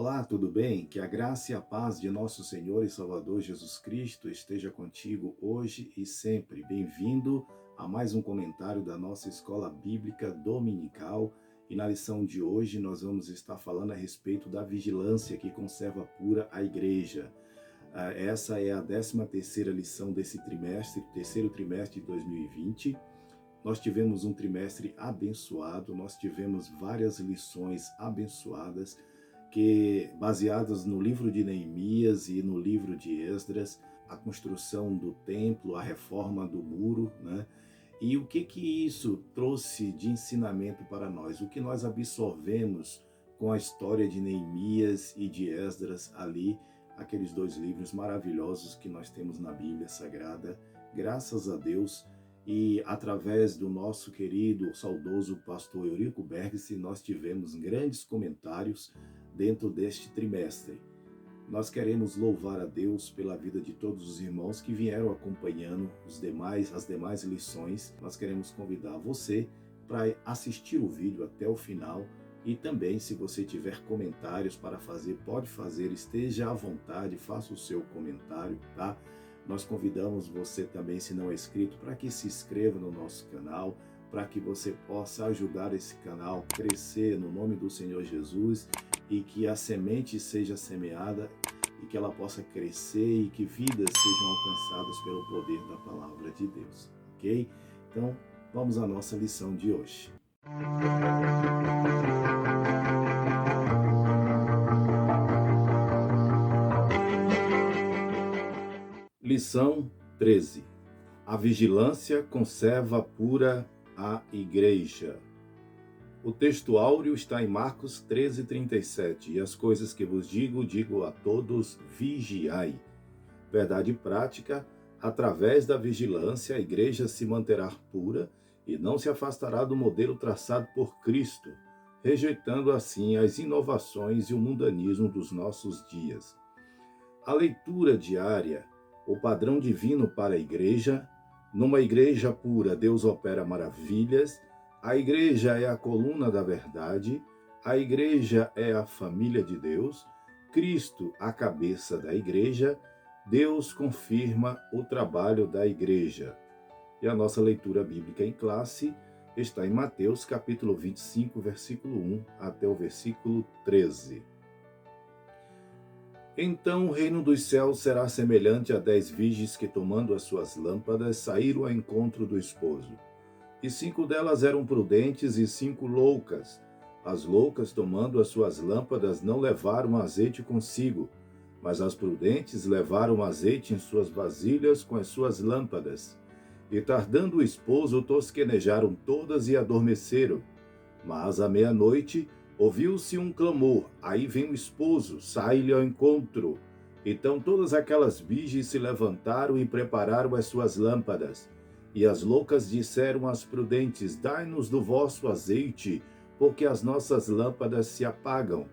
Olá, tudo bem? Que a graça e a paz de nosso Senhor e Salvador Jesus Cristo esteja contigo hoje e sempre. Bem-vindo a mais um comentário da nossa Escola Bíblica Dominical. E na lição de hoje nós vamos estar falando a respeito da vigilância que conserva pura a igreja. Essa é a 13ª lição desse trimestre, terceiro trimestre de 2020. Nós tivemos um trimestre abençoado, nós tivemos várias lições abençoadas, que baseadas no livro de Neemias e no livro de Esdras, a construção do templo, a reforma do muro, né? E o que isso trouxe de ensinamento para nós? O que nós absorvemos com a história de Neemias e de Esdras ali, aqueles dois livros maravilhosos que nós temos na Bíblia Sagrada, graças a Deus. E através do nosso querido, saudoso pastor Eurico Bergsi, nós tivemos grandes comentários dentro deste trimestre. Nós queremos louvar a Deus pela vida de todos os irmãos que vieram acompanhando as demais lições. Nós queremos convidar você para assistir o vídeo até o final e também, se você tiver comentários para fazer, pode fazer, esteja à vontade, faça o seu comentário, tá? Nós convidamos você também, se não é inscrito, para que se inscreva no nosso canal, para que você possa ajudar esse canal a crescer no nome do Senhor Jesus e que a semente seja semeada e que ela possa crescer e que vidas sejam alcançadas pelo poder da palavra de Deus, ok? Então, vamos à nossa lição de hoje. Lição 13. A vigilância conserva pura a igreja. O texto áureo está em Marcos 13:37. E as coisas que vos digo, digo a todos, vigiai. Verdade prática, através da vigilância, a igreja se manterá pura e não se afastará do modelo traçado por Cristo, rejeitando assim as inovações e o mundanismo dos nossos dias. A leitura diária, o padrão divino para a igreja. Numa igreja pura, Deus opera maravilhas. A igreja é a coluna da verdade. A igreja é a família de Deus. Cristo, a cabeça da igreja. Deus confirma o trabalho da igreja. E a nossa leitura bíblica em classe está em Mateus, capítulo 25, versículo 1 até o versículo 13. Então o reino dos céus será semelhante a 10 virgens que, tomando as suas lâmpadas, saíram ao encontro do esposo. E 5 delas eram prudentes e 5 loucas. As loucas, tomando as suas lâmpadas, não levaram azeite consigo, mas as prudentes levaram azeite em suas vasilhas com as suas lâmpadas. E tardando o esposo, tosquenejaram todas e adormeceram. Mas à meia-noite ouviu-se um clamor, aí vem o esposo, sai-lhe ao encontro. Então todas aquelas virgens se levantaram e prepararam as suas lâmpadas. E as loucas disseram às prudentes, dai-nos do vosso azeite, porque as nossas lâmpadas se apagam.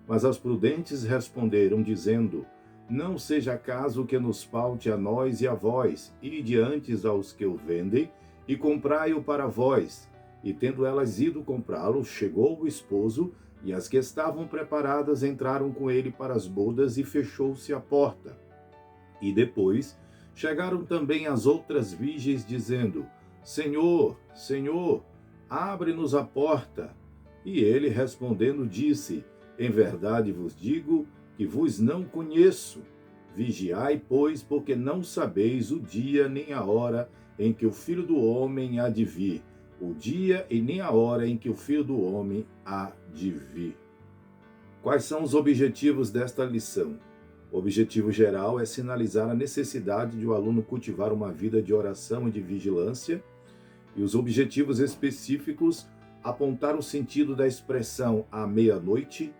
Mas as prudentes responderam, dizendo, não seja caso que nos falte a nós e a vós, ide antes aos que o vendem, e comprai-o para vós. E tendo elas ido comprá-lo, chegou o esposo, e as que estavam preparadas entraram com ele para as bodas, e fechou-se a porta. E depois chegaram também as outras virgens, dizendo, Senhor, Senhor, abre-nos a porta. E ele, respondendo, disse, em verdade vos digo que vos não conheço. Vigiai, pois, porque não sabeis o dia nem a hora em que o Filho do Homem há de vir. O dia e nem a hora em que o Filho do Homem há de vir. Quais são os objetivos desta lição? O objetivo geral é sinalizar a necessidade de o aluno cultivar uma vida de oração e de vigilância, e os objetivos específicos apontar o sentido da expressão à meia-noite,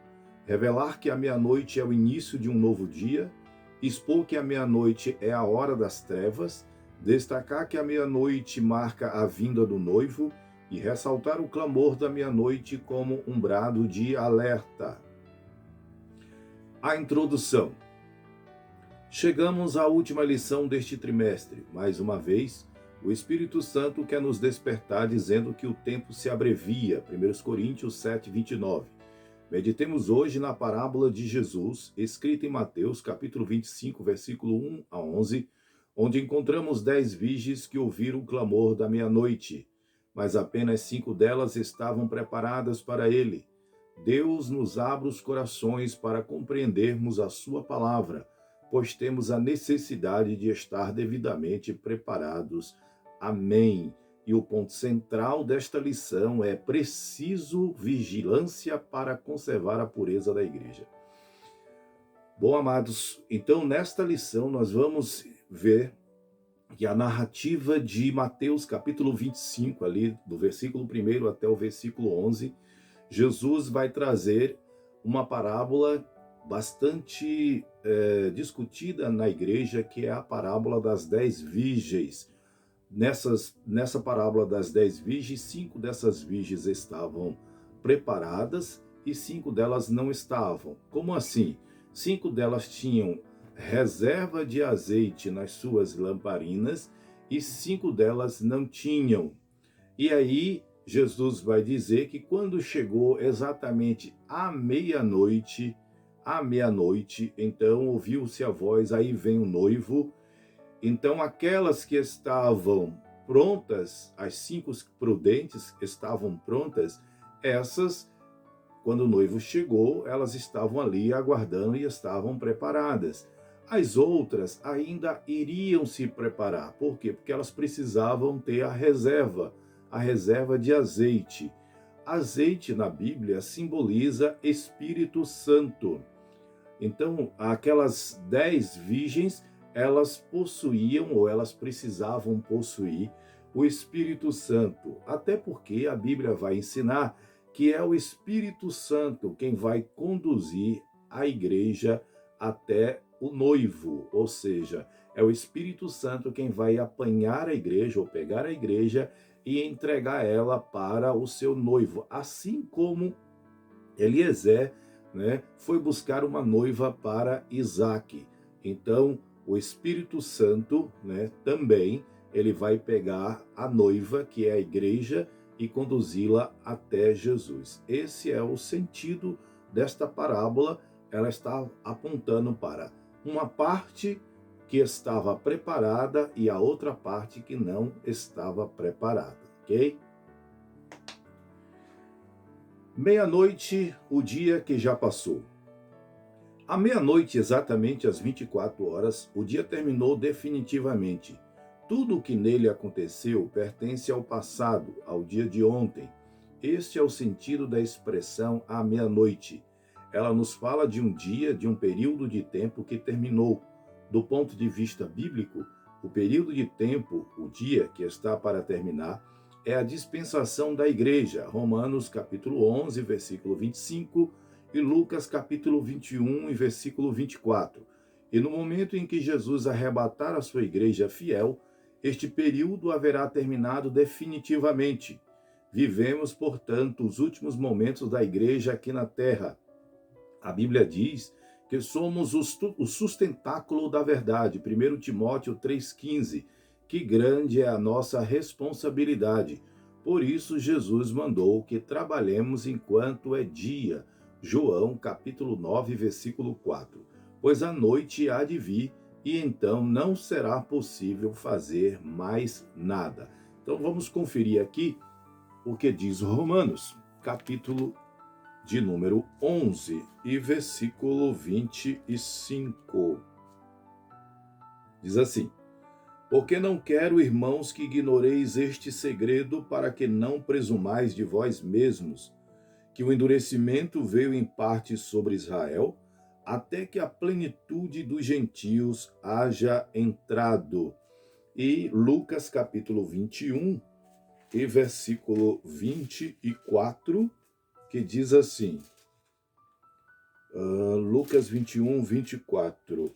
revelar que a meia-noite é o início de um novo dia, expor que a meia-noite é a hora das trevas, destacar que a meia-noite marca a vinda do noivo e ressaltar o clamor da meia-noite como um brado de alerta. A introdução. Chegamos à última lição deste trimestre. Mais uma vez, o Espírito Santo quer nos despertar dizendo que o tempo se abrevia. 1 Coríntios 7:29. Meditemos hoje na parábola de Jesus, escrita em Mateus, capítulo 25, versículo 1 a 11, onde encontramos 10 virgens que ouviram o clamor da meia-noite, mas apenas 5 delas estavam preparadas para ele. Deus nos abre os corações para compreendermos a sua palavra, pois temos a necessidade de estar devidamente preparados. Amém. E o ponto central desta lição é preciso vigilância para conservar a pureza da igreja. Bom, amados, então nesta lição nós vamos ver que a narrativa de Mateus capítulo 25, ali do versículo 1 até o versículo 11, Jesus vai trazer uma parábola bastante discutida na igreja, que é a parábola das 10 virgens. Nessa parábola das 10 virgens, 5 dessas virgens estavam preparadas e 5 delas não estavam. Como assim? 5 delas tinham reserva de azeite nas suas lamparinas e 5 delas não tinham. E aí Jesus vai dizer que quando chegou exatamente à meia-noite, então ouviu-se a voz, aí vem o noivo. Então aquelas que estavam prontas, as 5 prudentes que estavam prontas, essas, quando o noivo chegou, elas estavam ali aguardando e estavam preparadas. As outras ainda iriam se preparar. Por quê? Porque elas precisavam ter a reserva de azeite. Azeite na Bíblia simboliza Espírito Santo. Então, aquelas 10 virgens, elas possuíam ou elas precisavam possuir o Espírito Santo. Até porque a Bíblia vai ensinar que é o Espírito Santo quem vai conduzir a igreja até o noivo, ou seja, é o Espírito Santo quem vai apanhar a igreja ou pegar a igreja e entregar ela para o seu noivo, assim como Eliezer, foi buscar uma noiva para Isaque. Então, o Espírito Santo, também, ele vai pegar a noiva, que é a igreja, e conduzi-la até Jesus. Esse é o sentido desta parábola. Ela está apontando para uma parte que estava preparada e a outra parte que não estava preparada, ok? Meia-noite, o dia que já passou. À meia-noite, exatamente às 24 horas, o dia terminou definitivamente. Tudo o que nele aconteceu pertence ao passado, ao dia de ontem. Este é o sentido da expressão à meia-noite. Ela nos fala de um dia, de um período de tempo que terminou. Do ponto de vista bíblico, o período de tempo, o dia que está para terminar, é a dispensação da igreja. Romanos capítulo 11, versículo 25, e Lucas capítulo 21, e versículo 24. E no momento em que Jesus arrebatar a sua igreja fiel, este período haverá terminado definitivamente. Vivemos, portanto, os últimos momentos da igreja aqui na terra. A Bíblia diz que somos o sustentáculo da verdade. 1 Timóteo 3,15. Que grande é a nossa responsabilidade. Por isso, Jesus mandou que trabalhemos enquanto é dia. João, capítulo 9, versículo 4. Pois a noite há de vir, e então não será possível fazer mais nada. Então vamos conferir aqui o que diz Romanos, capítulo de número 11 e versículo 25. Diz assim: Porque não quero, irmãos, que ignoreis este segredo, para que não presumais de vós mesmos, que o endurecimento veio em parte sobre Israel, até que a plenitude dos gentios haja entrado. E Lucas capítulo 21 e versículo 24, que diz assim, Lucas 21, 24.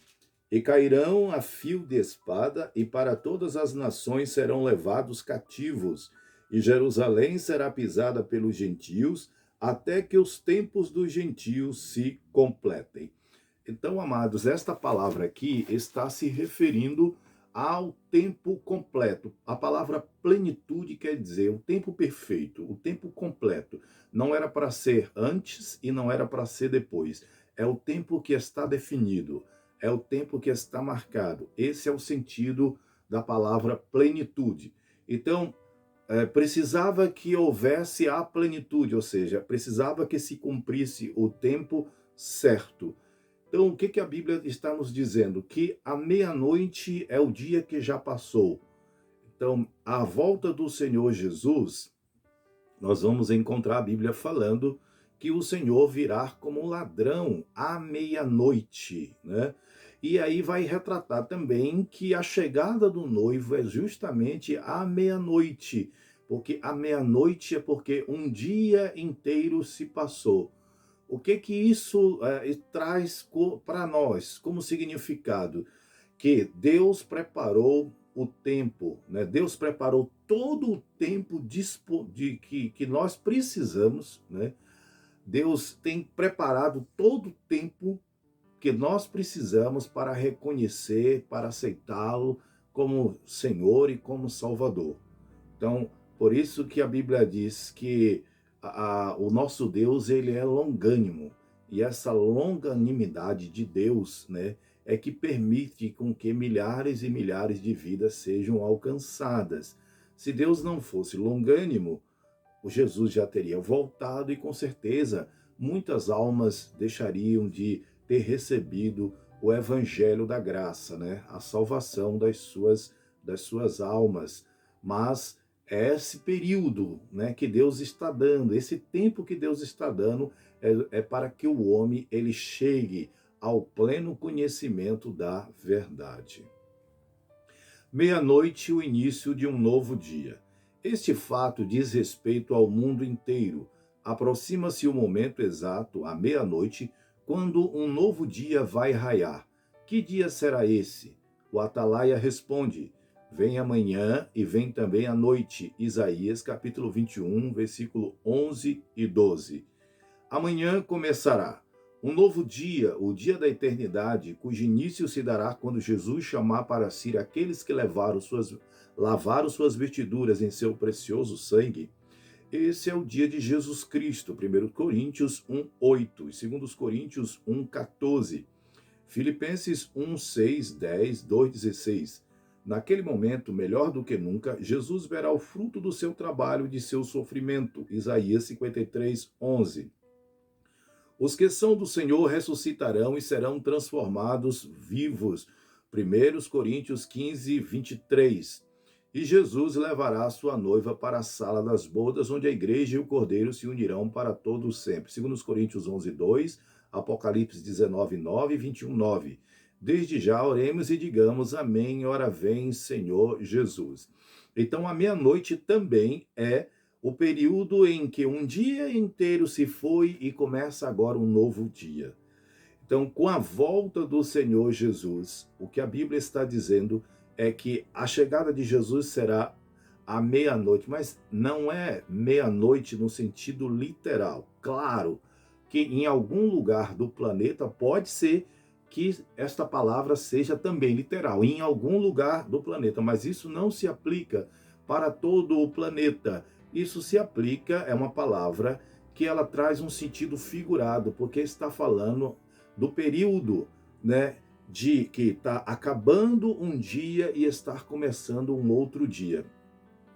E cairão a fio de espada, e para todas as nações serão levados cativos, e Jerusalém será pisada pelos gentios, até que os tempos dos gentios se completem. Então, amados, esta palavra aqui está se referindo ao tempo completo. A palavra plenitude quer dizer o tempo perfeito, o tempo completo. Não era para ser antes e não era para ser depois. É o tempo que está definido, é o tempo que está marcado. Esse é o sentido da palavra plenitude. Então, precisava que houvesse a plenitude, ou seja, precisava que se cumprisse o tempo certo. Então, o que que a Bíblia está nos dizendo? Que a meia-noite é o dia que já passou. Então, à volta do Senhor Jesus, nós vamos encontrar a Bíblia falando que o Senhor virá como um ladrão à meia-noite, né? E aí vai retratar também que a chegada do noivo é justamente à meia-noite, porque a meia-noite é porque um dia inteiro se passou. O que que isso traz para nós como significado? Que Deus preparou o tempo, né? Deus preparou todo o tempo que nós precisamos, né? Deus tem preparado todo o tempo que nós precisamos para reconhecer, para aceitá-lo como Senhor e como Salvador. Então, por isso que a Bíblia diz que o nosso Deus, ele é longânimo. E essa longanimidade de Deus, né, é que permite com que milhares e milhares de vidas sejam alcançadas. Se Deus não fosse longânimo, o Jesus já teria voltado e com certeza muitas almas deixariam de ter recebido o evangelho da graça, né? A salvação das suas almas. Mas é esse período, né, que Deus está dando, esse tempo que Deus está dando é para que o homem ele chegue ao pleno conhecimento da verdade. Meia-noite, o início de um novo dia. Este fato diz respeito ao mundo inteiro. Aproxima-se o momento exato, à meia-noite, quando um novo dia vai raiar. Que dia será esse? O atalaia responde: vem amanhã e vem também a noite. Isaías capítulo 21, versículo 11 e 12. Amanhã começará um novo dia, o dia da eternidade, cujo início se dará quando Jesus chamar para si aqueles que lavaram suas vestiduras em seu precioso sangue. Esse é o dia de Jesus Cristo, 1 Coríntios 1:8 e 2 Coríntios 1:14. Filipenses 1:6, 10, 2:16. Naquele momento, melhor do que nunca, Jesus verá o fruto do seu trabalho e de seu sofrimento. Isaías 53:11. Os que são do Senhor ressuscitarão e serão transformados vivos. 1 Coríntios 15, 23. E Jesus levará a sua noiva para a sala das bodas, onde a igreja e o cordeiro se unirão para todo sempre. 2 Coríntios 11, 2, Apocalipse 19, 9 e 21, 9. Desde já oremos e digamos amém, ora vem, Senhor Jesus. Então a meia-noite também é o período em que um dia inteiro se foi e começa agora um novo dia. Então, com a volta do Senhor Jesus, o que a Bíblia está dizendo é que a chegada de Jesus será à meia-noite, mas não é meia-noite no sentido literal. Claro que em algum lugar do planeta pode ser que esta palavra seja também literal, em algum lugar do planeta, mas isso não se aplica para todo o planeta. Isso se aplica, é uma palavra que ela traz um sentido figurado, porque está falando do período, né, de que está acabando um dia e está começando um outro dia.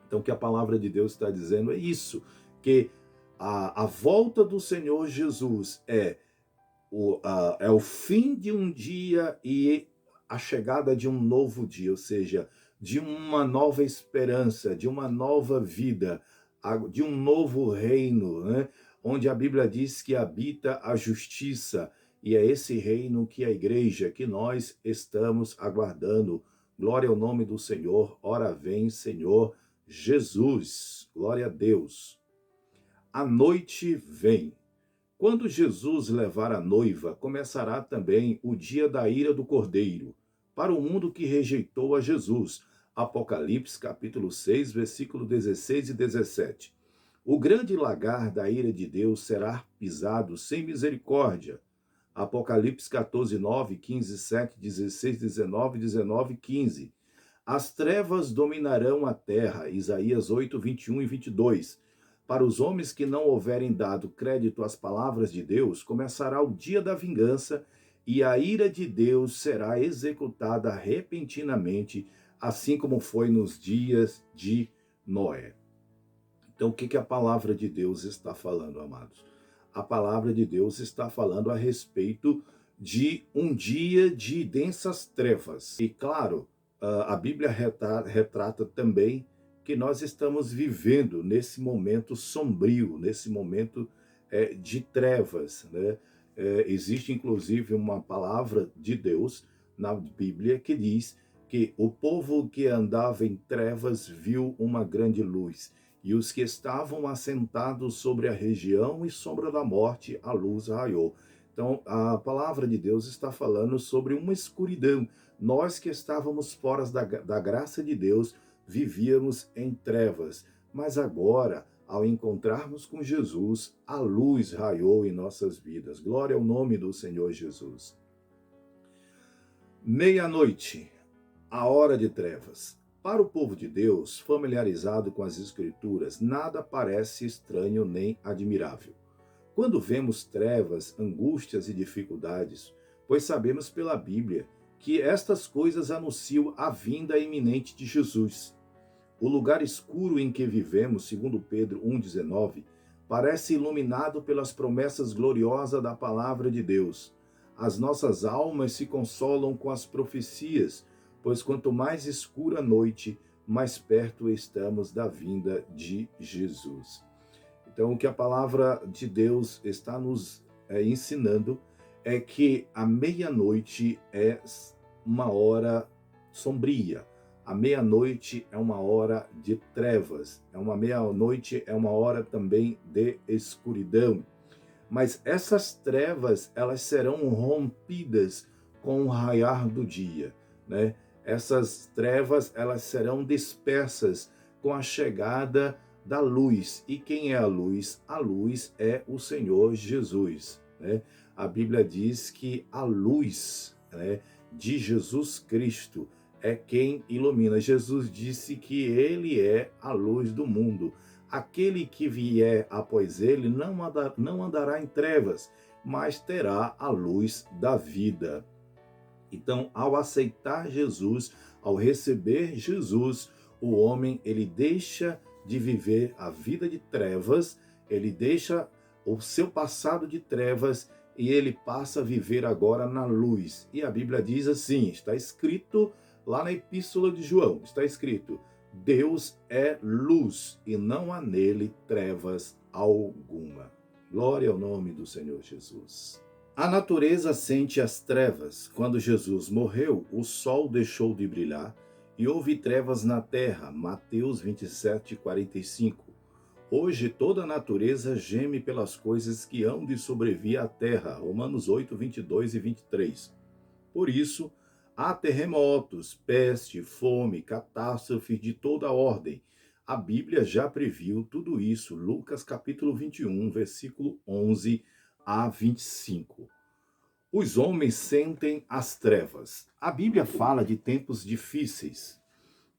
Então, o que a palavra de Deus está dizendo é isso, que a volta do Senhor Jesus é o fim de um dia e a chegada de um novo dia, ou seja, de uma nova esperança, de uma nova vida, de um novo reino, né? Onde a Bíblia diz que habita a justiça, e é esse reino que a igreja, que nós estamos aguardando. Glória ao nome do Senhor, ora vem, Senhor Jesus. Glória a Deus. A noite vem. Quando Jesus levar a noiva, começará também o dia da ira do Cordeiro, para o mundo que rejeitou a Jesus. Apocalipse capítulo 6, versículo 16 e 17. O grande lagar da ira de Deus será pisado sem misericórdia. Apocalipse 14, 9, 15, 7, 16, 19, 19, 15. As trevas dominarão a terra, Isaías 8, 21 e 22. Para os homens que não houverem dado crédito às palavras de Deus, começará o dia da vingança e a ira de Deus será executada repentinamente, assim como foi nos dias de Noé. Então, o que a palavra de Deus está falando, amados? A palavra de Deus está falando a respeito de um dia de densas trevas. E, claro, a Bíblia retrata também que nós estamos vivendo nesse momento sombrio, nesse momento de trevas, né? Existe, inclusive, uma palavra de Deus na Bíblia que diz que o povo que andava em trevas viu uma grande luz, e os que estavam assentados sobre a região e sombra da morte, a luz raiou. Então, a palavra de Deus está falando sobre uma escuridão. Nós que estávamos fora da graça de Deus, vivíamos em trevas. Mas agora, ao encontrarmos com Jesus, a luz raiou em nossas vidas. Glória ao nome do Senhor Jesus. Meia-noite, a hora de trevas. Para o povo de Deus, familiarizado com as Escrituras, nada parece estranho nem admirável. Quando vemos trevas, angústias e dificuldades, pois sabemos pela Bíblia que estas coisas anunciam a vinda iminente de Jesus. O lugar escuro em que vivemos, segundo Pedro 1,19, parece iluminado pelas promessas gloriosas da palavra de Deus. As nossas almas se consolam com as profecias, pois quanto mais escura a noite, mais perto estamos da vinda de Jesus. Então, o que a palavra de Deus está nos ensinando é que a meia-noite é uma hora sombria. A meia-noite é uma hora de trevas. Meia-noite é uma hora também de escuridão. Mas essas trevas, elas serão rompidas com o raiar do dia, né? Essas trevas, elas serão dispersas com a chegada da luz. E quem é a luz? A luz é o Senhor Jesus, né? A Bíblia diz que a luz, né, de Jesus Cristo é quem ilumina. Jesus disse que ele é a luz do mundo. Aquele que vier após ele não andará em trevas, mas terá a luz da vida. Então, ao aceitar Jesus, ao receber Jesus, o homem, ele deixa de viver a vida de trevas, ele deixa o seu passado de trevas e ele passa a viver agora na luz. E a Bíblia diz assim, está escrito lá na Epístola de João, está escrito: Deus é luz e não há nele trevas alguma. Glória ao nome do Senhor Jesus. A natureza sente as trevas. Quando Jesus morreu, o sol deixou de brilhar e houve trevas na terra. Mateus 27, 45. Hoje toda a natureza geme pelas coisas que hão de sobrevir à terra. Romanos 8, 22 e 23. Por isso, há terremotos, peste, fome, catástrofes de toda ordem. A Bíblia já previu tudo isso. Lucas capítulo 21, versículo 11 a 25. Os homens sentem as trevas. A Bíblia fala de tempos difíceis,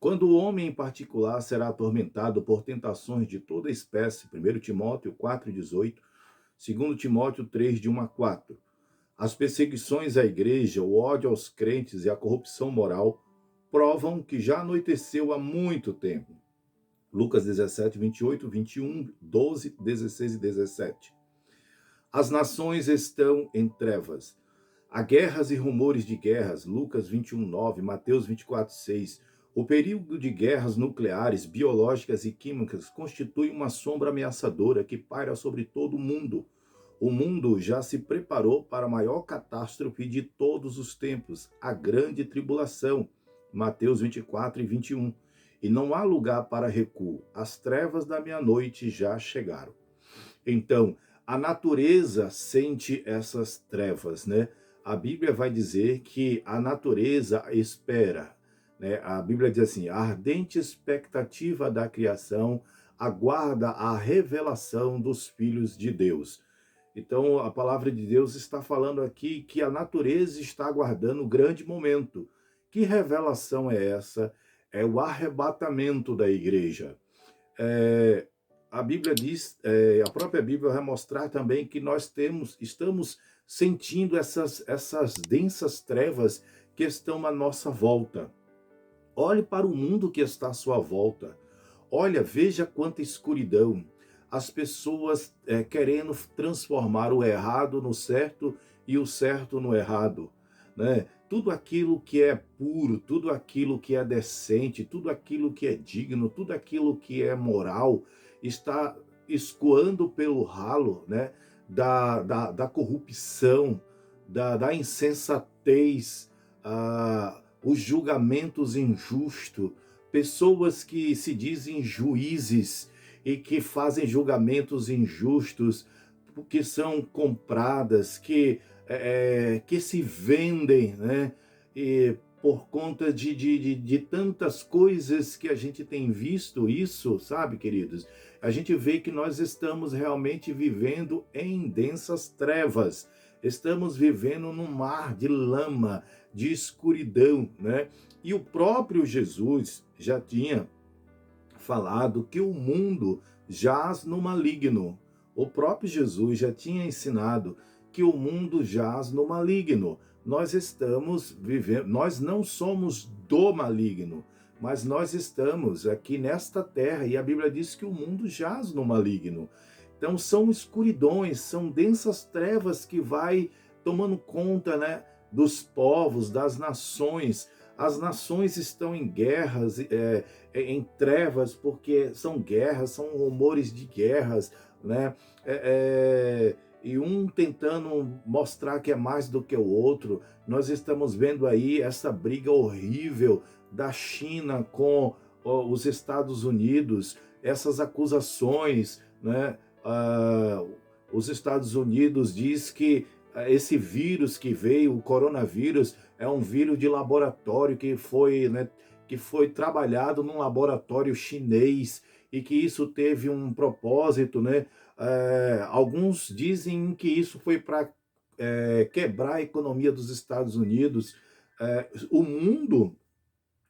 quando o homem em particular será atormentado por tentações de toda espécie. 1 Timóteo 4,18, 2 Timóteo 3, de 1 a 4. As perseguições à igreja, o ódio aos crentes e a corrupção moral provam que já anoiteceu há muito tempo. Lucas 17, 28, 21, 12, 16 e 17. As nações estão em trevas. Há guerras e rumores de guerras. Lucas 21, 9, Mateus 24, 6. O período de guerras nucleares, biológicas e químicas constitui uma sombra ameaçadora que paira sobre todo o mundo. O mundo já se preparou para a maior catástrofe de todos os tempos, a grande tribulação. Mateus 24 e 21. E não há lugar para recuo. As trevas da meia-noite já chegaram. Então, a natureza sente essas trevas, né? A Bíblia vai dizer que a natureza espera, né? A Bíblia diz assim: a ardente expectativa da criação aguarda a revelação dos filhos de Deus. Então, a palavra de Deus está falando aqui que a natureza está aguardando um grande momento. Que revelação é essa? é o arrebatamento da igreja. É, a Bíblia diz, a própria Bíblia vai mostrar também que estamos sentindo essas densas trevas que estão à nossa volta. Olhe para o mundo que está à sua volta. Olha, veja quanta escuridão. As pessoas querendo transformar o errado no certo e o certo no errado, né? Tudo aquilo que é puro, tudo aquilo que é decente, tudo aquilo que é digno, tudo aquilo que é moral, está escoando pelo ralo, né? Da corrupção, da insensatez, os julgamentos injustos, pessoas que se dizem juízes e que fazem julgamentos injustos, que são compradas, que se vendem, né? E por conta de tantas coisas que a gente tem visto isso, sabe, queridos? A gente vê que nós estamos realmente vivendo em densas trevas. Estamos vivendo num mar de lama, de escuridão, né? E o próprio Jesus já tinha falado que o mundo jaz no maligno. O próprio Jesus já tinha ensinado que o mundo jaz no maligno. Nós estamos vivendo, nós não somos do maligno, mas nós estamos aqui nesta terra e a Bíblia diz que o mundo jaz no maligno. Então são escuridões, são densas trevas que vai tomando conta, né, dos povos, das nações. As nações estão em guerras, em trevas, porque são guerras, são rumores de guerras, né? E um tentando mostrar que é mais do que o outro. Nós estamos vendo aí essa briga horrível da China com os Estados Unidos, essas acusações, né? Os Estados Unidos diz que esse vírus que veio, o coronavírus, é um vírus de laboratório que foi, né, que foi trabalhado num laboratório chinês e que isso teve um propósito, né? Alguns dizem que isso foi para quebrar a economia dos Estados Unidos. O mundo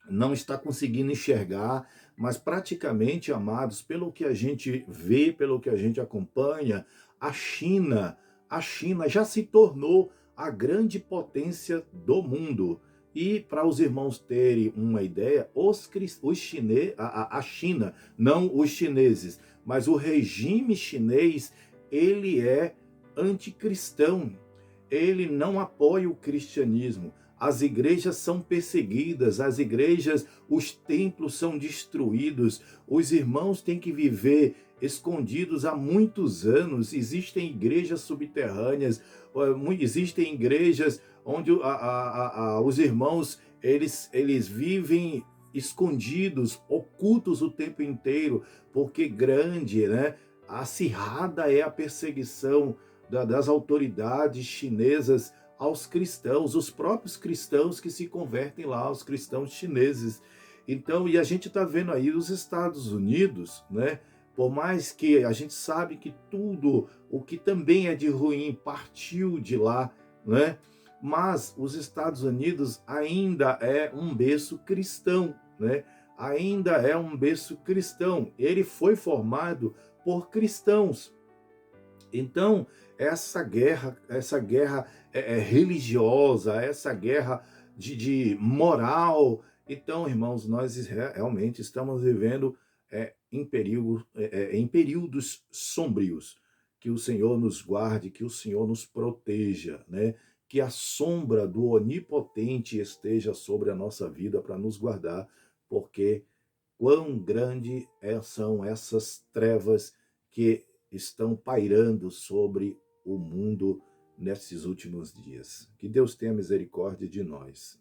não está conseguindo enxergar, mas praticamente, amados, pelo que a gente vê, pelo que a gente acompanha, a China, a China já se tornou a grande potência do mundo. E para os irmãos terem uma ideia, a China, não os chineses, mas o regime chinês, ele é anticristão. Ele não apoia o cristianismo. As igrejas são perseguidas, as igrejas, os templos são destruídos, os irmãos têm que viver escondidos há muitos anos. Existem igrejas subterrâneas, existem igrejas onde os irmãos eles vivem escondidos, ocultos o tempo inteiro, porque grande, né? Acirrada é a perseguição das autoridades chinesas aos cristãos, os próprios cristãos que se convertem lá, os cristãos chineses. Então, e a gente está vendo aí os Estados Unidos, né? Por mais que a gente sabe que tudo o que também é de ruim partiu de lá, né? Mas os Estados Unidos ainda é um berço cristão, né? Ainda é um berço cristão. Ele foi formado por cristãos. Então, essa guerra religiosa, essa guerra de moral. Então, irmãos, nós realmente estamos vivendo em períodos sombrios. Que o Senhor nos guarde, que o Senhor nos proteja, né? Que a sombra do Onipotente esteja sobre a nossa vida para nos guardar, porque quão grande são essas trevas que estão pairando sobre o mundo nesses últimos dias. Que Deus tenha misericórdia de nós.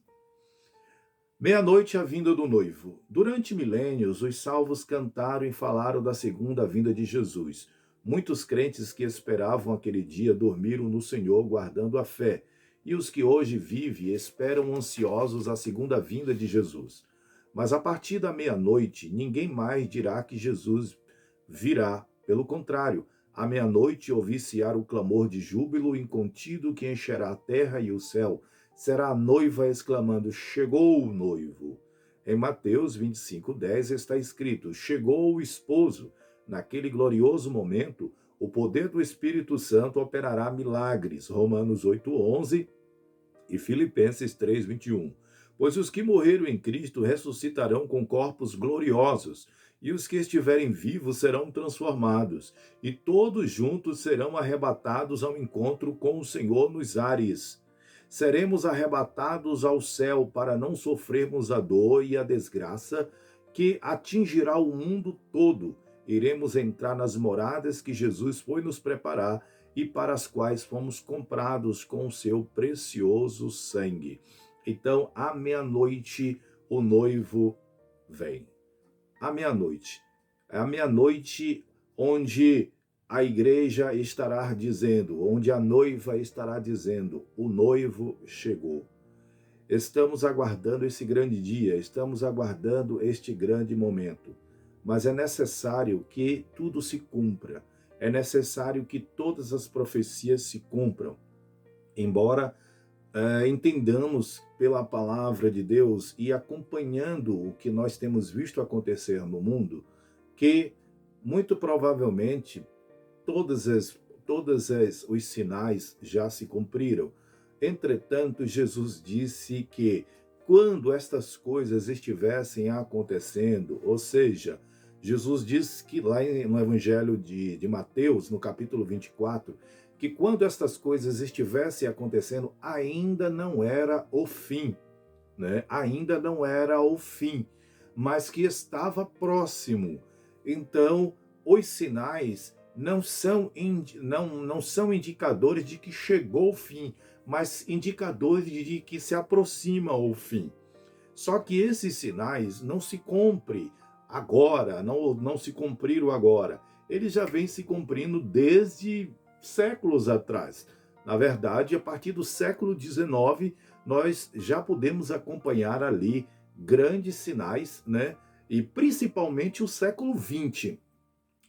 Meia-noite, a vinda do noivo. Durante milênios, os salvos cantaram e falaram da segunda vinda de Jesus. Muitos crentes que esperavam aquele dia dormiram no Senhor, guardando a fé. E os que hoje vivem esperam ansiosos a segunda vinda de Jesus. Mas a partir da meia-noite, ninguém mais dirá que Jesus virá. Pelo contrário, à meia-noite ouvir-se-á o clamor de júbilo incontido que encherá a terra e o céu. Será a noiva exclamando: chegou o noivo. Em Mateus 25:10 está escrito: chegou o esposo. Naquele glorioso momento, o poder do Espírito Santo operará milagres. Romanos 8:11 e Filipenses 3:21. Pois os que morreram em Cristo ressuscitarão com corpos gloriosos, e os que estiverem vivos serão transformados, e todos juntos serão arrebatados ao encontro com o Senhor nos ares. Seremos arrebatados ao céu para não sofrermos a dor e a desgraça que atingirá o mundo todo. Iremos entrar nas moradas que Jesus foi nos preparar e para as quais fomos comprados com o seu precioso sangue. Então, à meia-noite, o noivo vem. À meia-noite. É a meia-noite onde a igreja estará dizendo, onde a noiva estará dizendo, o noivo chegou. Estamos aguardando esse grande dia, estamos aguardando este grande momento. Mas é necessário que tudo se cumpra. É necessário que todas as profecias se cumpram. Embora entendamos pela palavra de Deus e acompanhando o que nós temos visto acontecer no mundo, que muito provavelmente todos os sinais já se cumpriram. Entretanto, Jesus disse que quando estas coisas estivessem acontecendo, ou seja, Jesus disse que lá no Evangelho de Mateus, no capítulo 24, que quando estas coisas estivessem acontecendo, ainda não era o fim, né? Ainda não era o fim, mas que estava próximo. Então, os sinais não são indicadores de que chegou o fim, mas indicadores de que se aproxima o fim. Só que esses sinais não se cumprem agora, não se cumpriram agora. Eles já vêm se cumprindo desde séculos atrás. Na verdade, a partir do século XIX, nós já podemos acompanhar ali grandes sinais, né? E principalmente o século XX.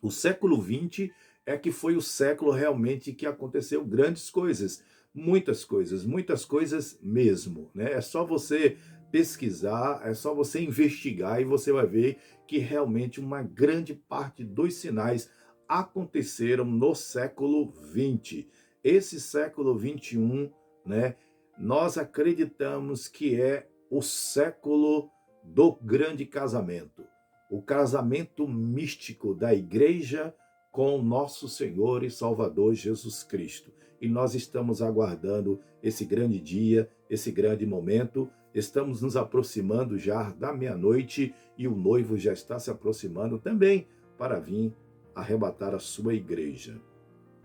O século XX é que foi o século realmente que aconteceu grandes coisas, muitas coisas mesmo, né? É só você pesquisar, é só você investigar e você vai ver que realmente uma grande parte dos sinais aconteceram no século XX. Esse século XXI, né? Nós acreditamos que é o século do grande casamento, o casamento místico da igreja com nosso Senhor e Salvador Jesus Cristo. E nós estamos aguardando esse grande dia, esse grande momento. Estamos nos aproximando já da meia-noite e o noivo já está se aproximando também para vir arrebatar a sua igreja.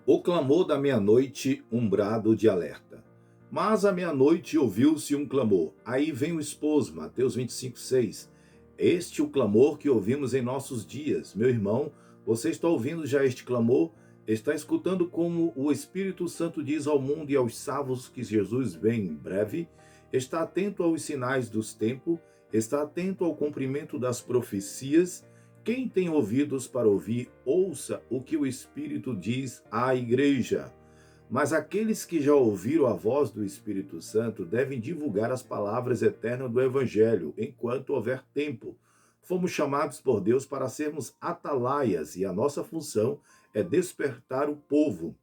O clamor da meia-noite, um brado de alerta. Mas à meia-noite ouviu-se um clamor. Aí vem o esposo, Mateus 25:6. Este é o clamor que ouvimos em nossos dias. Meu irmão, você está ouvindo já este clamor? Está escutando como o Espírito Santo diz ao mundo e aos salvos que Jesus vem em breve? Está atento aos sinais dos tempos? Está atento ao cumprimento das profecias? Quem tem ouvidos para ouvir, ouça o que o Espírito diz à igreja. Mas aqueles que já ouviram a voz do Espírito Santo devem divulgar as palavras eternas do Evangelho, enquanto houver tempo. Fomos chamados por Deus para sermos atalaias e a nossa função é despertar o povo.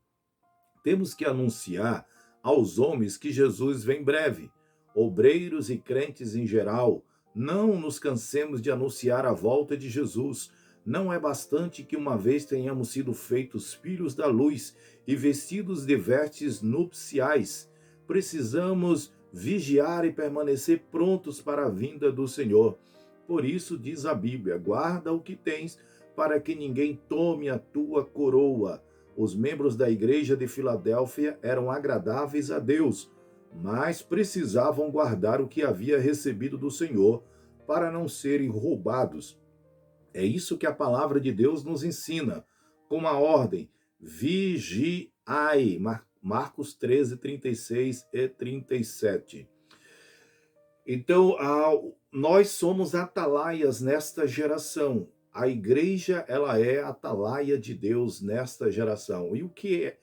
Temos que anunciar aos homens que Jesus vem breve. Obreiros e crentes em geral, não nos cansemos de anunciar a volta de Jesus. Não é bastante que uma vez tenhamos sido feitos filhos da luz e vestidos de vestes nupciais. Precisamos vigiar e permanecer prontos para a vinda do Senhor. Por isso diz a Bíblia: guarda o que tens, para que ninguém tome a tua coroa. Os membros da igreja de Filadélfia eram agradáveis a Deus, mas precisavam guardar o que havia recebido do Senhor, para não serem roubados. É isso que a palavra de Deus nos ensina, com a ordem: vigiai. Marcos 13, 36 e 37. Então, nós somos atalaias nesta geração. A igreja, ela é atalaia de Deus nesta geração. E o que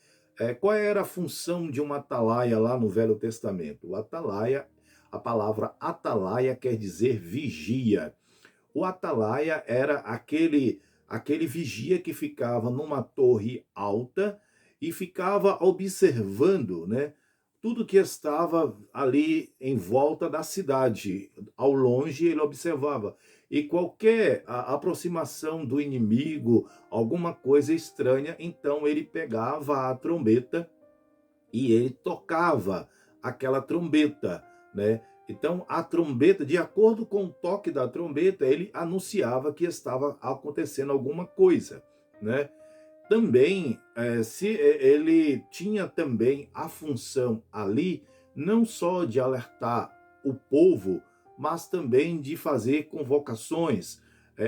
qual era a função de uma atalaia lá no Velho Testamento? O atalaia, A palavra atalaia quer dizer vigia. O atalaia era aquele vigia que ficava numa torre alta e ficava observando, né, tudo que estava ali em volta da cidade. Ao longe ele observava. E qualquer aproximação do inimigo, alguma coisa estranha, então ele pegava a trombeta e ele tocava aquela trombeta, né? Então, a trombeta, de acordo com o toque da trombeta, ele anunciava que estava acontecendo alguma coisa, né? Também, ele tinha também a função ali, não só de alertar o povo, mas também de fazer convocações,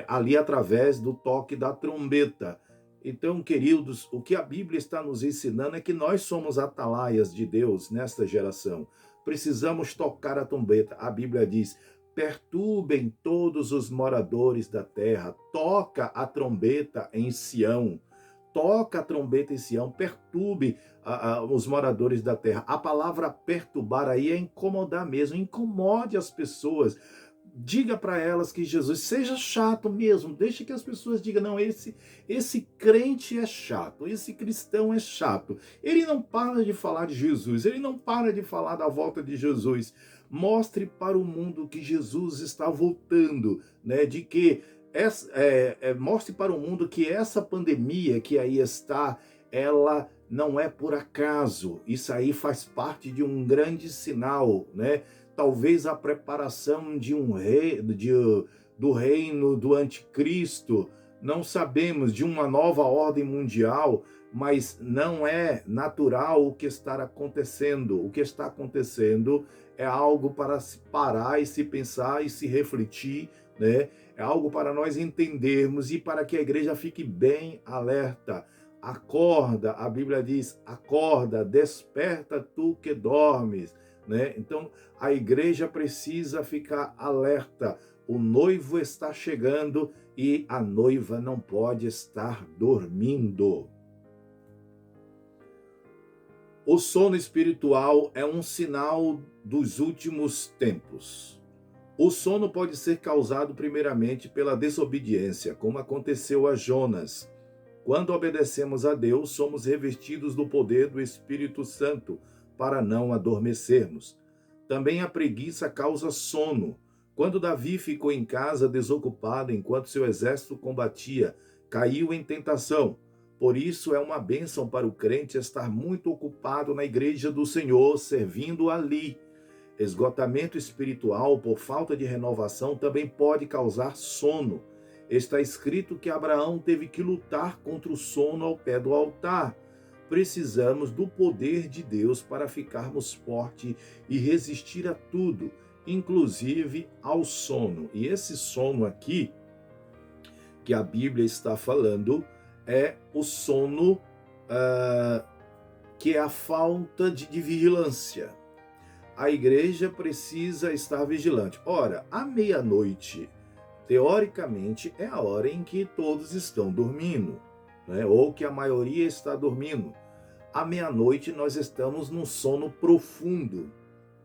ali através do toque da trombeta. Então, queridos, o que a Bíblia está nos ensinando é que nós somos atalaias de Deus nesta geração. Precisamos tocar a trombeta. A Bíblia diz: perturbem todos os moradores da terra, toca a trombeta em Sião. Toca a trombeta em Sião, perturbe os moradores da terra. A palavra perturbar aí é incomodar mesmo, incomode as pessoas. Diga para elas que Jesus seja chato mesmo, deixe que as pessoas digam: não, esse crente é chato, esse cristão é chato. Ele não para de falar de Jesus, ele não para de falar da volta de Jesus. Mostre para o mundo que Jesus está voltando, né? De que mostre para o mundo que essa pandemia que aí está, ela não é por acaso. Isso aí faz parte de um grande sinal, né? Talvez a preparação de do reino do anticristo, não sabemos, de uma nova ordem mundial, mas não é natural o que está acontecendo. O que está acontecendo é algo para se parar e se pensar e se refletir, né? É algo para nós entendermos e para que a igreja fique bem alerta. Acorda, a Bíblia diz: acorda, desperta tu que dormes, né? Então, a igreja precisa ficar alerta. O noivo está chegando e a noiva não pode estar dormindo. O sono espiritual é um sinal dos últimos tempos. O sono pode ser causado primeiramente pela desobediência, como aconteceu a Jonas. Quando obedecemos a Deus, somos revestidos do poder do Espírito Santo para não adormecermos. Também a preguiça causa sono. Quando Davi ficou em casa desocupado enquanto seu exército combatia, caiu em tentação. Por isso é uma bênção para o crente estar muito ocupado na igreja do Senhor, servindo ali. Esgotamento espiritual por falta de renovação também pode causar sono. Está escrito que Abraão teve que lutar contra o sono ao pé do altar. Precisamos do poder de Deus para ficarmos fortes e resistir a tudo, inclusive ao sono. E esse sono aqui, que a Bíblia está falando, é o sono que é a falta de vigilância. A igreja precisa estar vigilante. Ora, à meia-noite, teoricamente, é a hora em que todos estão dormindo, né? Ou que a maioria está dormindo. À meia-noite, nós estamos num sono profundo.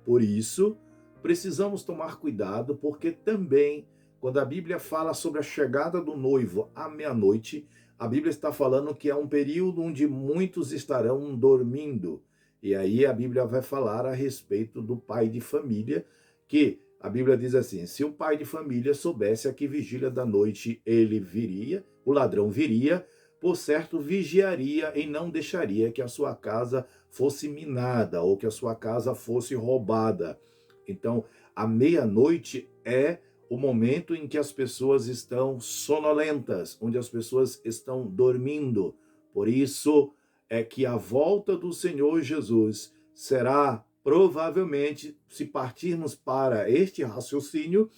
Por isso, precisamos tomar cuidado, porque também, quando a Bíblia fala sobre a chegada do noivo à meia-noite, a Bíblia está falando que é um período onde muitos estarão dormindo. E aí a Bíblia vai falar a respeito do pai de família, que a Bíblia diz assim: se o pai de família soubesse a que vigília da noite ele viria, o ladrão viria, por certo vigiaria e não deixaria que a sua casa fosse minada ou que a sua casa fosse roubada. Então, a meia-noite é o momento em que as pessoas estão sonolentas, onde as pessoas estão dormindo. Por isso é que a volta do Senhor Jesus será provavelmente, se partirmos para este raciocínio,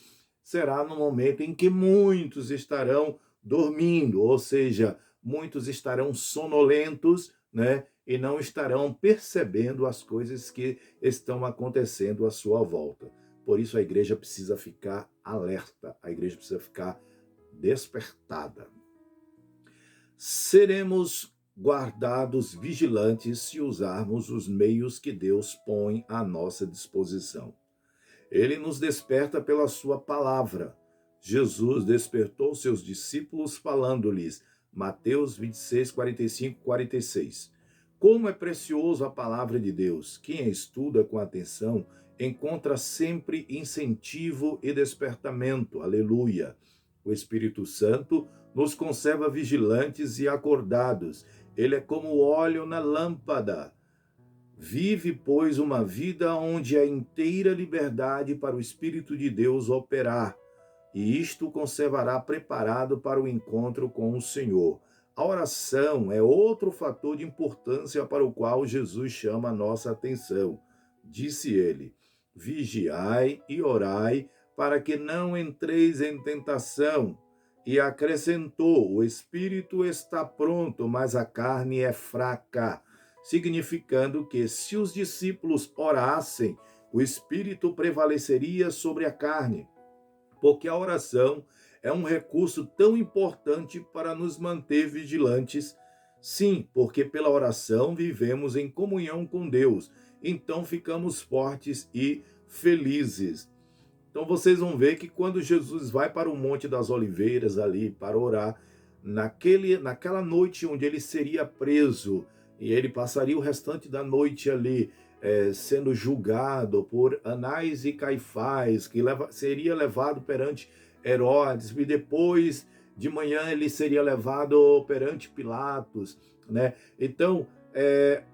será no momento em que muitos estarão dormindo, ou seja, muitos estarão sonolentos, né? E não estarão percebendo as coisas que estão acontecendo à sua volta. Por isso a igreja precisa ficar alerta, a igreja precisa ficar despertada. Seremos guardados vigilantes se usarmos os meios que Deus põe à nossa disposição. Ele nos desperta pela sua palavra. Jesus despertou seus discípulos falando-lhes, Mateus 26, 45, 46. Como é precioso a palavra de Deus. Quem a estuda com atenção encontra sempre incentivo e despertamento. Aleluia. O Espírito Santo nos conserva vigilantes e acordados. Ele é como o óleo na lâmpada. Vive, pois, uma vida onde há inteira liberdade para o Espírito de Deus operar, e isto o conservará preparado para o encontro com o Senhor. A oração é outro fator de importância para o qual Jesus chama a nossa atenção. Disse ele, vigiai e orai para que não entreis em tentação. E acrescentou, o espírito está pronto, mas a carne é fraca, significando que se os discípulos orassem, o espírito prevaleceria sobre a carne, porque a oração é um recurso tão importante para nos manter vigilantes. Sim, porque pela oração vivemos em comunhão com Deus, então ficamos fortes e felizes. Então vocês vão ver que quando Jesus vai para o Monte das Oliveiras ali para orar, naquela noite onde ele seria preso, e ele passaria o restante da noite ali sendo julgado por Anás e Caifás, que seria levado perante Herodes, e depois de manhã ele seria levado perante Pilatos, né? Então,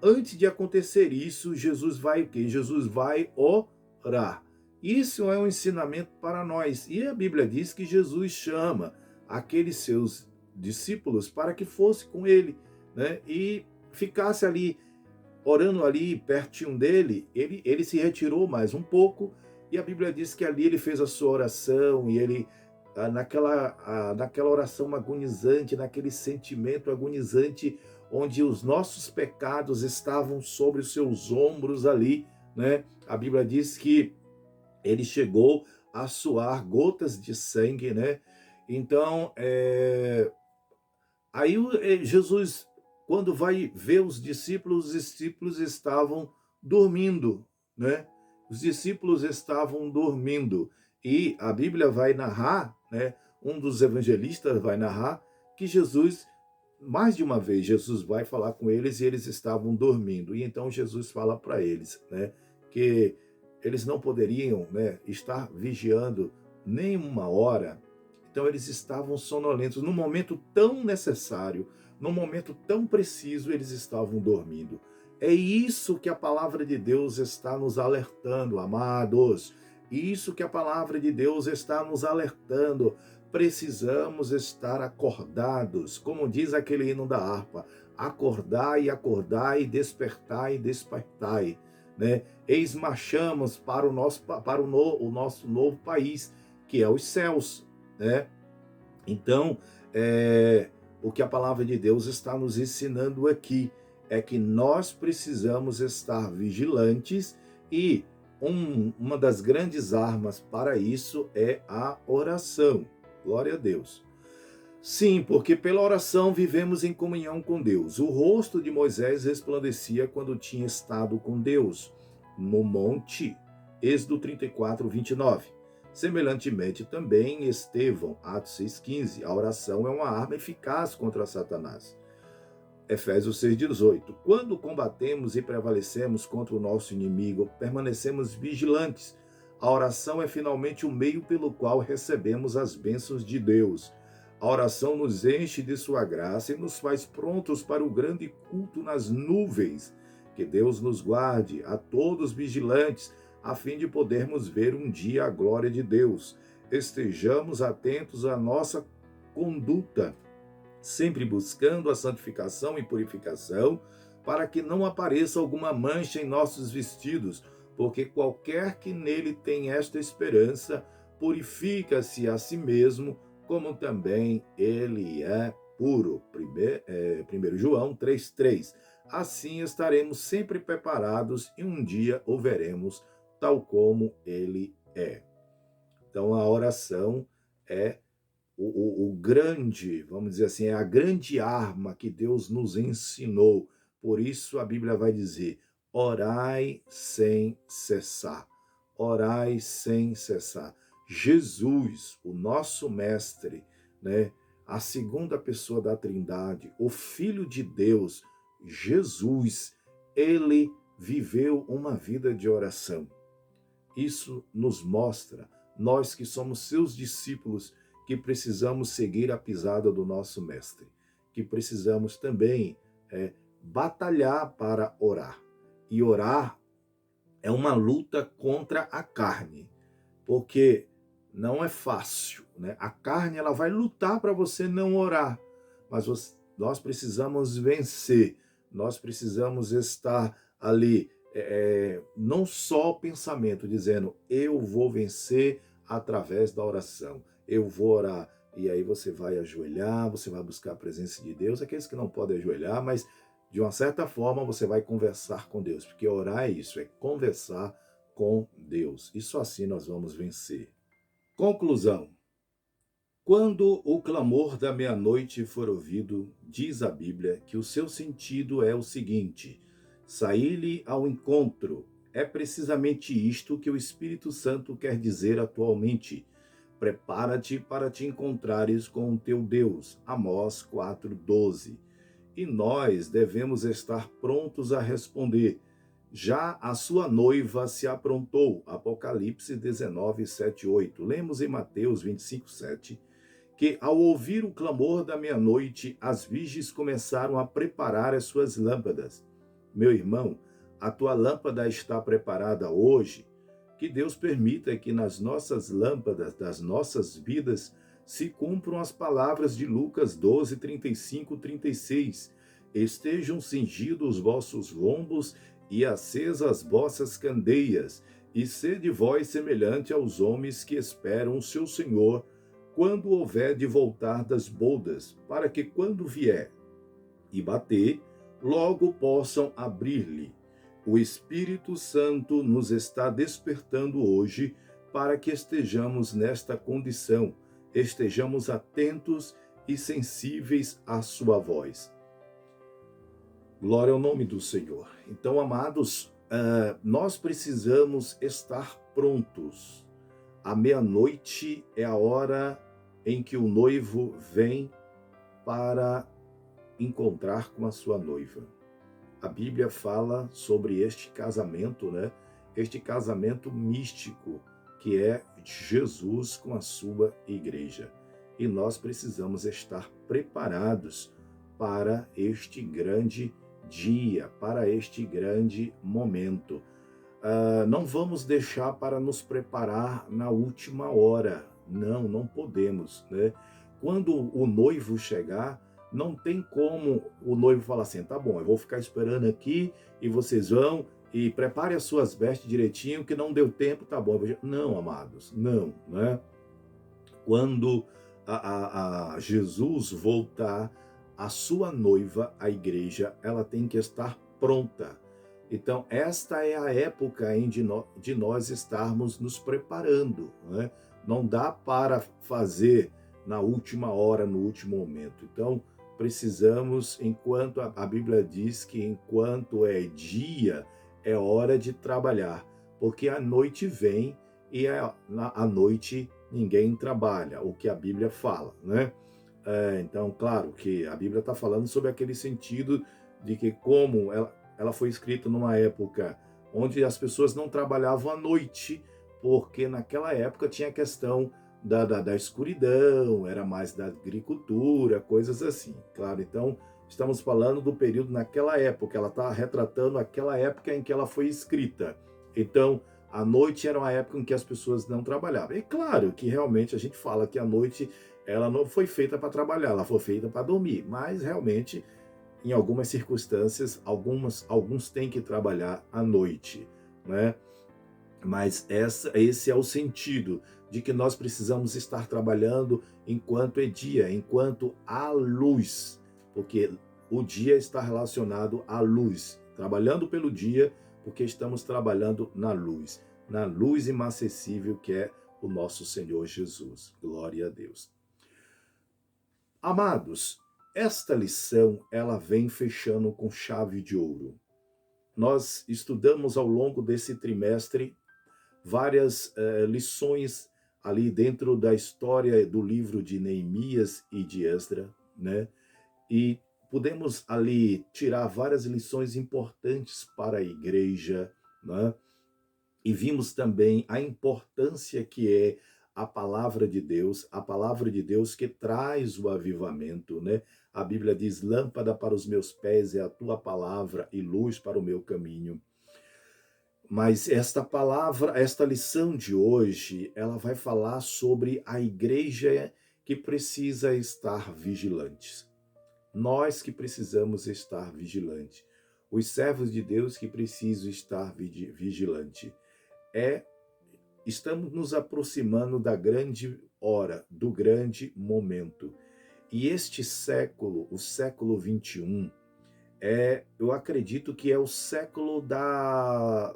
antes de acontecer isso, Jesus vai o quê? Jesus vai orar. Isso é um ensinamento para nós. E a Bíblia diz que Jesus chama aqueles seus discípulos para que fosse com ele, né? E ficasse ali, orando ali pertinho dele. Ele se retirou mais um pouco, e a Bíblia diz que ali ele fez a sua oração, e ele, naquela oração agonizante, naquele sentimento agonizante, onde os nossos pecados estavam sobre os seus ombros ali, né? A Bíblia diz que ele chegou a suar gotas de sangue, né? Então, aí Jesus, quando vai ver os discípulos estavam dormindo, né? Os discípulos estavam dormindo. E a Bíblia vai narrar, né? Um dos evangelistas vai narrar que Jesus, mais de uma vez, Jesus vai falar com eles e eles estavam dormindo. E então Jesus fala para eles, né? Que eles não poderiam, né, estar vigiando nem uma hora. Então eles estavam sonolentos. Num momento tão necessário, num momento tão preciso, eles estavam dormindo. É isso que a palavra de Deus está nos alertando, amados. Isso que a palavra de Deus está nos alertando. Precisamos estar acordados, como diz aquele hino da harpa. Acordai, acordai, despertai, despertai. Né? Eis marchamos para o nosso novo país, que é os céus, né? Então, o que a palavra de Deus está nos ensinando aqui é que nós precisamos estar vigilantes, e uma das grandes armas para isso é a oração. Glória a Deus. Sim, porque pela oração vivemos em comunhão com Deus. O rosto de Moisés resplandecia quando tinha estado com Deus no monte. Êxodo 34, 29. Semelhantemente também Estevão, Atos 6,15. A oração é uma arma eficaz contra Satanás. Efésios 6,18. Quando combatemos e prevalecemos contra o nosso inimigo, permanecemos vigilantes. A oração é finalmente o meio pelo qual recebemos as bênçãos de Deus. A oração nos enche de sua graça e nos faz prontos para o grande culto nas nuvens. Que Deus nos guarde, a todos vigilantes, a fim de podermos ver um dia a glória de Deus. Estejamos atentos à nossa conduta, sempre buscando a santificação e purificação, para que não apareça alguma mancha em nossos vestidos, porque qualquer que nele tem esta esperança, purifica-se a si mesmo, como também ele é puro. 1 João 3,3. Assim estaremos sempre preparados e um dia o veremos tal como ele é. Então a oração é o grande, vamos dizer assim, é a grande arma que Deus nos ensinou. Por isso a Bíblia vai dizer, orai sem cessar. orai sem cessar. Jesus, o nosso mestre, né? A segunda pessoa da Trindade, o Filho de Deus, Jesus, ele viveu uma vida de oração. Isso nos mostra, nós que somos seus discípulos, que precisamos seguir a pisada do nosso mestre, que precisamos também batalhar para orar. E orar é uma luta contra a carne, porque não é fácil, né? A carne ela vai lutar para você não orar, mas nós precisamos vencer, nós precisamos estar ali, não só o pensamento dizendo eu vou vencer através da oração, eu vou orar, e aí você vai ajoelhar, você vai buscar a presença de Deus, aqueles que não podem ajoelhar, mas de uma certa forma você vai conversar com Deus, porque orar é isso, é conversar com Deus. E só assim nós vamos vencer. Conclusão. Quando o clamor da meia-noite for ouvido, diz a Bíblia que o seu sentido é o seguinte: sair-lhe ao encontro. É precisamente isto que o Espírito Santo quer dizer atualmente. Prepara-te para te encontrares com o teu Deus. Amós 4:12. E nós devemos estar prontos a responder. Já a sua noiva se aprontou. Apocalipse 19, 7, 8. Lemos em Mateus 25, 7, que ao ouvir o clamor da meia-noite, as virgens começaram a preparar as suas lâmpadas. Meu irmão, a tua lâmpada está preparada hoje? Que Deus permita que nas nossas lâmpadas das nossas vidas se cumpram as palavras de Lucas 12, 35, 36. Estejam cingidos os vossos lombos e acesas as vossas candeias, e sede vós semelhante aos homens que esperam o seu Senhor, quando houver de voltar das bodas, para que quando vier e bater, logo possam abrir-lhe. O Espírito Santo nos está despertando hoje para que estejamos nesta condição, estejamos atentos e sensíveis à sua voz. Glória ao nome do Senhor. Então, amados, nós precisamos estar prontos. A meia-noite é a hora em que o noivo vem para encontrar com a sua noiva. A Bíblia fala sobre este casamento, né? Este casamento místico que é Jesus com a sua igreja. E nós precisamos estar preparados para este grande dia, para este grande momento. Não vamos deixar para nos preparar na última hora. Não podemos, né? Quando o noivo chegar, não tem como o noivo falar assim, tá bom, eu vou ficar esperando aqui e vocês vão e prepare as suas vestes direitinho, que não deu tempo, tá bom. Não, amados, não, né? Quando a Jesus voltar, a sua noiva, a igreja, ela tem que estar pronta. Então, esta é a época de nós estarmos nos preparando, né? Não dá para fazer na última hora, no último momento. Então, precisamos, enquanto a Bíblia diz que enquanto é dia, é hora de trabalhar, porque a noite vem e à noite ninguém trabalha, o que a Bíblia fala, né? Então, claro que a Bíblia está falando sobre aquele sentido de que como ela foi escrita numa época onde as pessoas não trabalhavam à noite, porque naquela época tinha a questão da escuridão, era mais da agricultura, coisas assim. Claro, então estamos falando do período naquela época, ela está retratando aquela época em que ela foi escrita. Então, a noite era uma época em que as pessoas não trabalhavam. E claro que realmente a gente fala que a noite ela não foi feita para trabalhar, ela foi feita para dormir, mas realmente em algumas circunstâncias, alguns têm que trabalhar à noite, né? Mas esse é o sentido de que nós precisamos estar trabalhando enquanto é dia, enquanto há luz, porque o dia está relacionado à luz, trabalhando pelo dia, porque estamos trabalhando na luz inacessível que é o nosso Senhor Jesus. Glória a Deus. Amados, esta lição ela vem fechando com chave de ouro. Nós estudamos ao longo desse trimestre várias lições ali dentro da história do livro de Neemias e de Esdra, né? E podemos ali tirar várias lições importantes para a igreja, né? E vimos também a importância que é a palavra de Deus que traz o avivamento, né? A Bíblia diz: lâmpada para os meus pés é a tua palavra e luz para o meu caminho. Mas esta palavra, esta lição de hoje, ela vai falar sobre a igreja que precisa estar vigilantes. Nós que precisamos estar vigilantes. Os servos de Deus que precisam estar vigilantes. Estamos nos aproximando da grande hora, do grande momento. E este século, o século 21, eu acredito que é o século da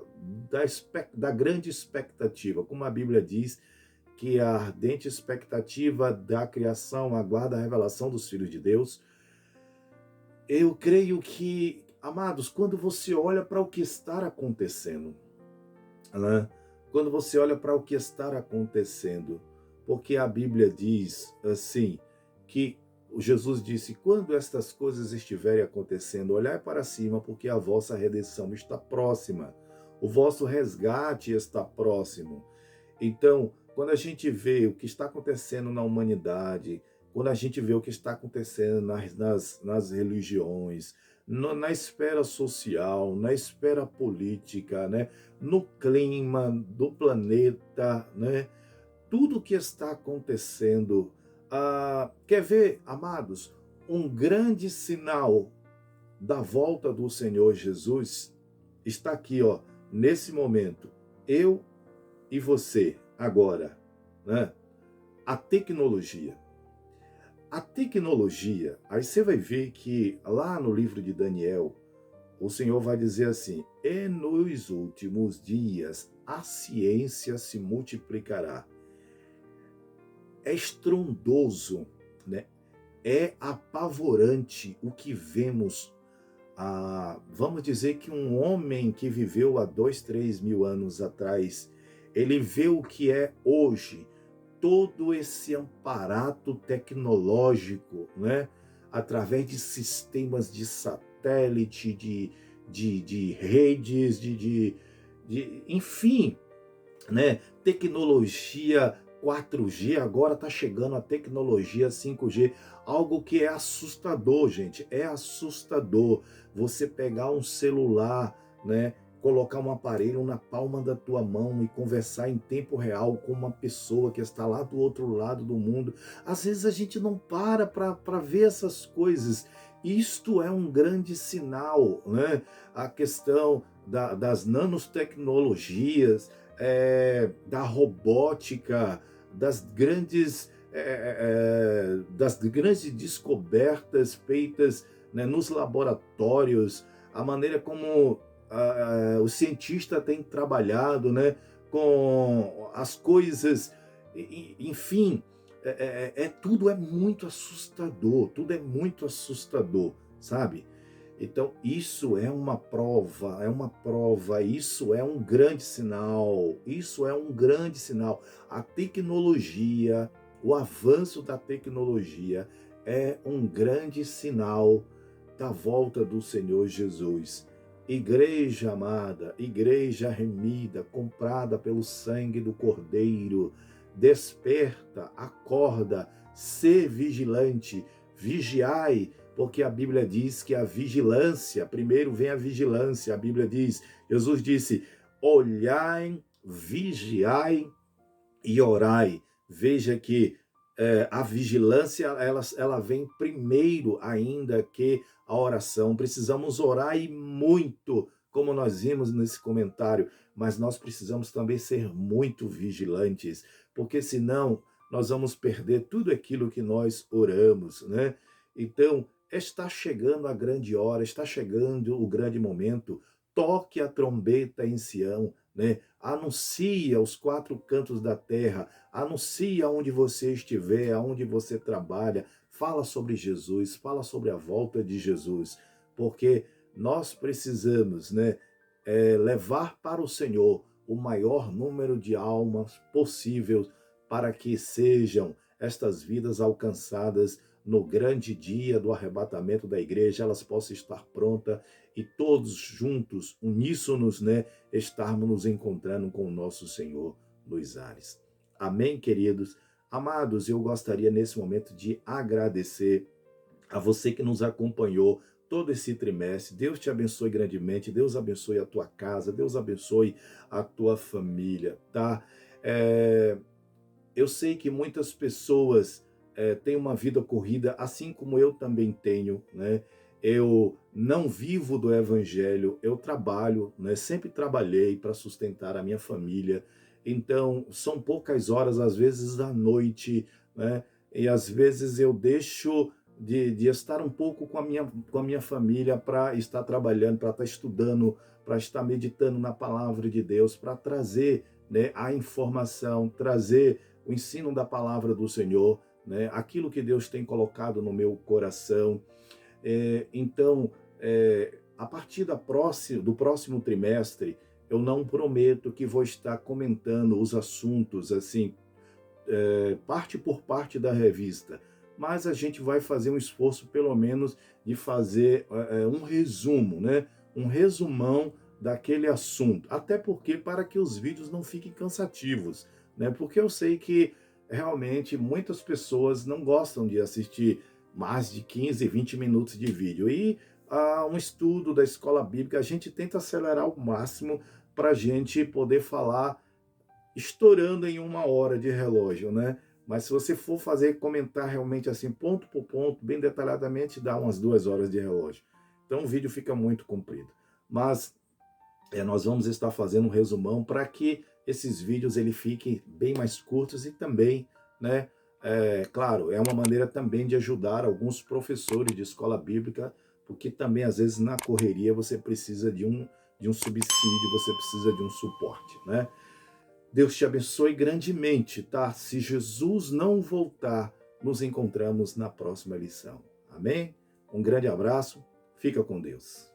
grande expectativa. Como a Bíblia diz, que a ardente expectativa da criação aguarda a revelação dos filhos de Deus. Eu creio que, amados, quando você olha para o que está acontecendo, né? Quando você olha para o que está acontecendo, porque a Bíblia diz assim, que Jesus disse: quando estas coisas estiverem acontecendo, olhai para cima, porque a vossa redenção está próxima, o vosso resgate está próximo. Então, quando a gente vê o que está acontecendo na humanidade, quando a gente vê o que está acontecendo nas religiões, na esfera social, na esfera política, né? No clima do planeta, né? Tudo que está acontecendo. Quer ver, amados, um grande sinal da volta do Senhor Jesus está aqui, ó, nesse momento. Eu e você, agora, né? A tecnologia. A tecnologia, aí você vai ver que lá no livro de Daniel, o Senhor vai dizer assim: e nos últimos dias a ciência se multiplicará. É estrondoso, né? É apavorante o que vemos. Vamos dizer que um homem que viveu há 2, 3 mil anos atrás, ele vê o que é hoje, todo esse aparato tecnológico, né? Através de sistemas de satélite, de redes, enfim, né? Tecnologia 4G, agora está chegando a tecnologia 5G, algo que é assustador, gente, é assustador. Você pegar um celular, né, colocar um aparelho na palma da tua mão e conversar em tempo real com uma pessoa que está lá do outro lado do mundo. Às vezes a gente não para ver essas coisas. Isto é um grande sinal, né? A questão das nanotecnologias, da robótica, das grandes descobertas feitas, né, nos laboratórios, a maneira como o cientista tem trabalhado, né, com as coisas, enfim, tudo é muito assustador, tudo é muito assustador, sabe? Então, isso é uma prova, isso é um grande sinal, isso é um grande sinal. A tecnologia, o avanço da tecnologia é um grande sinal da volta do Senhor Jesus. Igreja amada, igreja remida, comprada pelo sangue do Cordeiro, desperta, acorda, sê vigilante, vigiai, porque a Bíblia diz que a vigilância, primeiro vem a vigilância, a Bíblia diz, Jesus disse: olhai, vigiai e orai. Veja que a vigilância, ela vem primeiro ainda que a oração. Precisamos orar e muito, como nós vimos nesse comentário, mas nós precisamos também ser muito vigilantes, porque senão nós vamos perder tudo aquilo que nós oramos, né? Então, está chegando a grande hora, está chegando o grande momento. Toque a trombeta em Sião, né? Anuncie aos 4 cantos da terra, anuncie aonde você estiver, aonde você trabalha, fala sobre Jesus, fala sobre a volta de Jesus, porque nós precisamos, né, levar para o Senhor o maior número de almas possível para que sejam estas vidas alcançadas no grande dia do arrebatamento da igreja, elas possam estar prontas e todos juntos, uníssonos, né, estarmos nos encontrando com o nosso Senhor nos ares. Amém, queridos? Amados, eu gostaria nesse momento de agradecer a você que nos acompanhou todo esse trimestre. Deus te abençoe grandemente, Deus abençoe a tua casa, Deus abençoe a tua família, tá? Eu sei que muitas pessoas têm uma vida corrida, assim como eu também tenho, né? Eu não vivo do evangelho, eu trabalho, né? Sempre trabalhei para sustentar a minha família. Então, são poucas horas, às vezes, da noite, né? E às vezes eu deixo de estar um pouco com a minha família para estar trabalhando, para estar estudando, para estar meditando na palavra de Deus, para trazer, né, a informação, trazer o ensino da palavra do Senhor, né? Aquilo que Deus tem colocado no meu coração. Então, a partir do próximo trimestre, eu não prometo que vou estar comentando os assuntos assim, parte por parte da revista, mas a gente vai fazer um esforço, pelo menos, de fazer um resumo, né? Um resumão daquele assunto. Até porque, para que os vídeos não fiquem cansativos, né? Porque eu sei que realmente muitas pessoas não gostam de assistir mais de 15, 20 minutos de vídeo. E um estudo da escola bíblica, a gente tenta acelerar ao máximo para a gente poder falar estourando em 1 hora de relógio, né? Mas se você for fazer comentar realmente assim, ponto por ponto, bem detalhadamente, dá umas 2 horas de relógio. Então o vídeo fica muito comprido. Mas nós vamos estar fazendo um resumão para que esses vídeos ele fiquem bem mais curtos e também, né? Claro, é uma maneira também de ajudar alguns professores de escola bíblica, porque também às vezes na correria você precisa de um subsídio, você precisa de um suporte, né? Deus te abençoe grandemente, tá? Se Jesus não voltar, nos encontramos na próxima lição. Amém? Um grande abraço, fica com Deus.